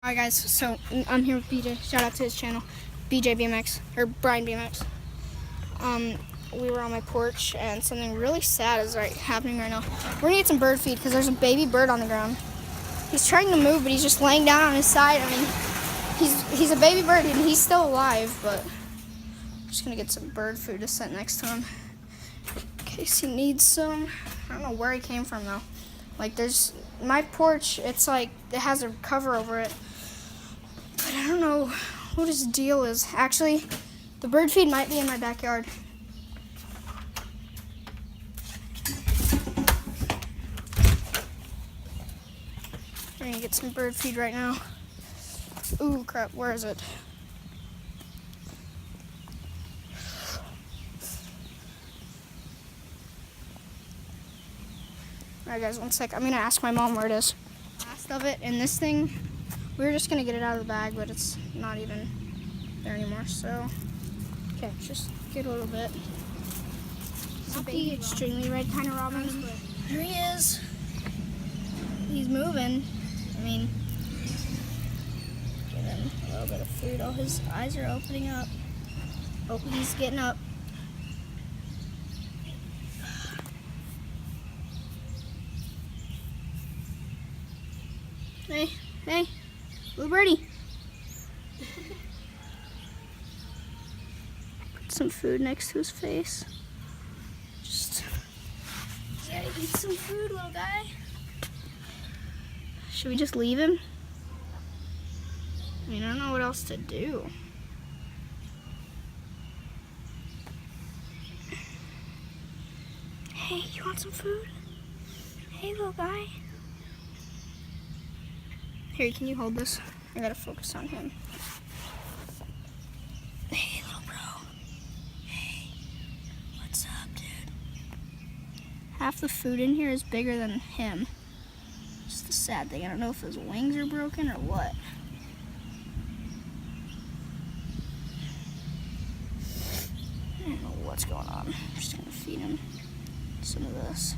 Alright guys, so I'm here with BJ. Shout out to his channel, BJ BMX, or Brian BMX. We were on my porch and something really sad is happening right now. We're gonna get some bird feed because there's a baby bird on the ground. He's trying to move, but he's just laying down on his side. I mean, he's a baby bird and he's still alive, but I'm just gonna get some bird food to set next to him in case he needs some. I don't know where he came from though. Like there's my porch, it's like it has a cover over it. But I don't know what his deal is. Actually, the bird feed might be in my backyard. We're gonna get some bird feed right now. Ooh, crap, where is it? Alright guys, one sec. I'm gonna ask my mom where it is. Last of it in this thing. We were just gonna get it out of the bag, but it's not even there anymore, so. Okay, just get a little bit. It's not the extremely red kind of robins, but there he is. He's moving. I mean, give him a little bit of food. Oh, his eyes are opening up. Oh, he's getting up. Hey, hey, little birdie. Put some food next to his face. Just gotta eat some food, little guy. Should we just leave him? I mean, I don't know what else to do. Hey, you want some food? Hey, little guy. Here, can you hold this? I gotta focus on him. Hey, little bro. Hey, what's up, dude? Half the food in here is bigger than him. Just the sad thing. I don't know if his wings are broken or what. I don't know what's going on. I'm just gonna feed him some of this.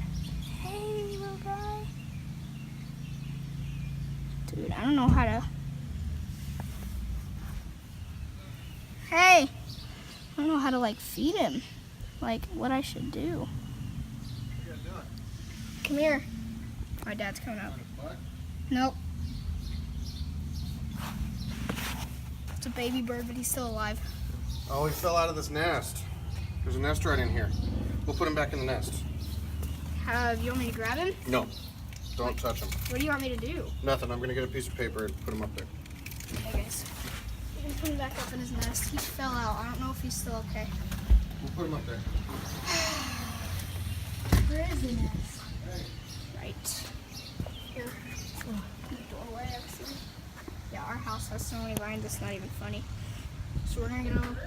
Hey, little guy. Dude, I don't know how to. Hey! I don't know how to feed him. What I should do. What are you guys doing? Come here. My dad's coming up. Nope. It's a baby bird, but he's still alive. Oh, he fell out of this nest. There's a nest right in here. We'll put him back in the nest. You want me to grab him? No, don't touch him. What do you want me to do? Nothing. I'm gonna get a piece of paper and put him up there. Okay, guys. We can put him back up in his nest. He fell out. I don't know if he's still okay. We'll put him up there. Where is the nest? Right here. In the doorway, actually. Yeah, our house has so many vines, it's not even funny. So we're gonna get a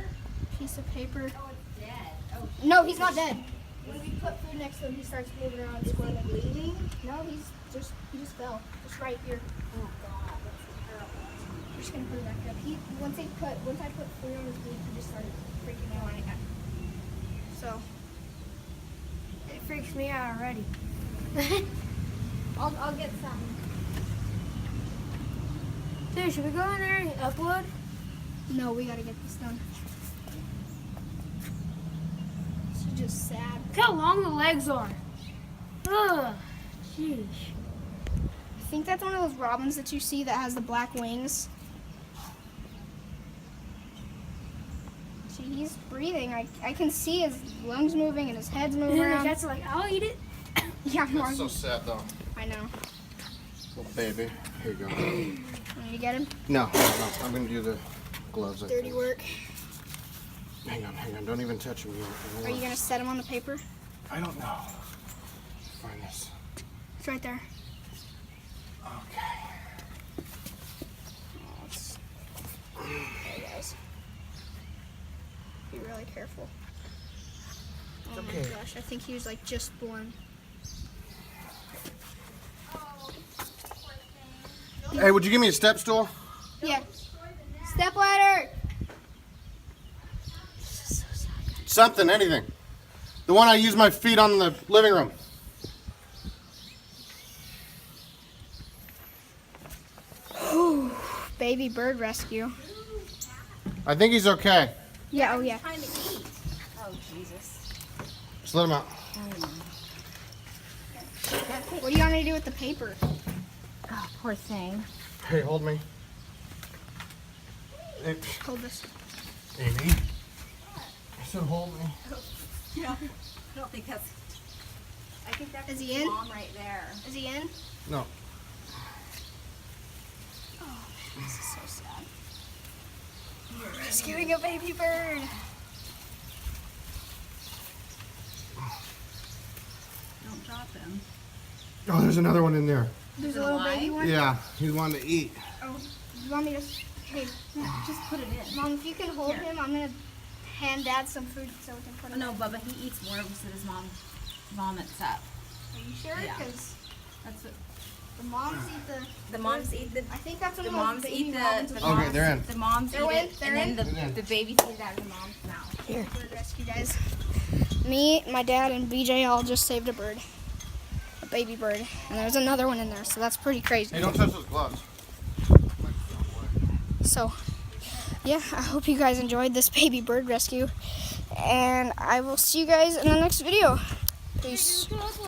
piece of paper. Oh, it's dead. Oh, No, he's not dead. When we put food next to him, he starts moving around. is he bleeding? No, he just fell. Just right here. Oh God, that's terrible. We're just gonna put it back up. Once I put food on his beak, he just started freaking out again. So It freaks me out already. I'll get some. Dude, should we go in there and upload? No, we gotta get this done. She's just sad. Look how long the legs are. Ugh, jeez. I think that's one of those robins that you see that has the black wings. See, he's breathing. I can see his lungs moving and his head's moving And then the around. cat's like, I'll eat it. Yeah, That's Mark. so sad, though. I know. Little baby. Here you go. Want me to get him? No. I'm gonna do the gloves. I Dirty think. work. Hang on. Don't even touch him yet. Are you gonna set him on the paper? I don't know. Find this. It's right there. Okay. Oh, it's... Okay, guys. Be really careful. Oh my Okay. gosh, I think he was just born. Hey, would you give me a step stool? Yeah. Step ladder! Something, anything. The one I use my feet on in the living room. baby bird rescue. I think he's okay. Yeah, oh yeah. Trying to eat. Oh, Jesus. Just let him out. What do you want me to do with the paper? Oh, poor thing. Hey, hold me. Hey, Hold this. Amy. I said hold me. Yeah. I don't think that's. I think that's Is he in? mom right there. Is he in? No. This is so sad. Rescuing a baby bird. Don't drop him. Oh, there's another one in there. There's Is a it little alive? baby one. Yeah, he's wanting to eat. Oh, you want me to? Hey, Just put it in. Mom, if you can hold Here. him, I'm gonna hand Dad some food so we can put Oh, him. no, Bubba, he eats worms that his mom vomits up. Are you sure? Yeah. Because That's what the moms eat the. the moms eat. I think that's what The the moms baby eat robins the are. Okay, moms, they're in. The moms They're eat in? it, They're and then in? the baby eat out of the mom's mouth. Here. Bird rescue, guys. Me, my dad, and BJ all just saved a bird. A baby bird. And there's another one in there, so that's pretty crazy. Hey, don't touch those gloves. So, yeah, I hope you guys enjoyed this baby bird rescue. And I will see you guys in the next video. Peace.